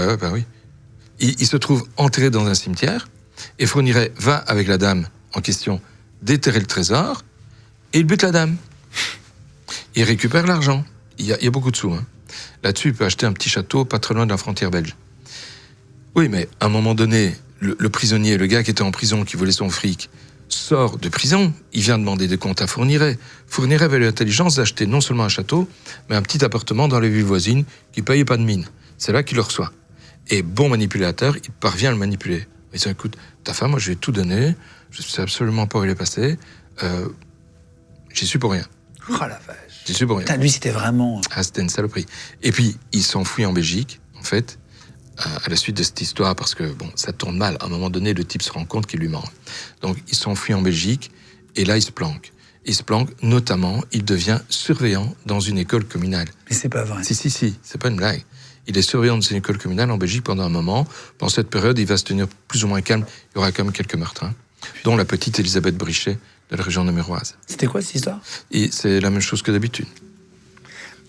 Ouais, bah oui. Il se trouve enterré dans un cimetière, et Fourniret va avec la dame en question déterrer le trésor, et il bute la dame. Il récupère l'argent. Il y a beaucoup de sous. Hein. Là-dessus, il peut acheter un petit château pas très loin de la frontière belge. Oui, mais à un moment donné, le prisonnier, le gars qui était en prison, qui volait son fric, sort de prison, il vient demander des comptes à Fourniret. Fourniret avait l'intelligence d'acheter non seulement un château, mais un petit appartement dans les villes voisines qui ne payait pas de mine. C'est là qu'il le reçoit. Et bon manipulateur, il parvient à le manipuler. Il dit, écoute, ta femme, moi je vais tout donner, je ne sais absolument pas où elle est passée, j'y suis pour rien. Oh la vache. J'y suis pour rien. Putain, lui, c'était vraiment... Ah, c'était une saloperie. Et puis, il s'enfuit en Belgique, en fait, à la suite de cette histoire, parce que, bon, ça tourne mal. À un moment donné, le type se rend compte qu'il lui ment. Donc, il s'enfuit en Belgique, et là, il se planque. Il se planque, notamment, il devient surveillant dans une école communale. Mais c'est pas vrai. Si, c'est pas une blague. Il est surveillant dans une école communale en Belgique pendant un moment. Pendant cette période, il va se tenir plus ou moins calme. Il y aura quand même quelques meurtres, hein, dont la petite Elisabeth Brichet de la région namuroise. C'était quoi cette histoire? Et c'est la même chose que d'habitude.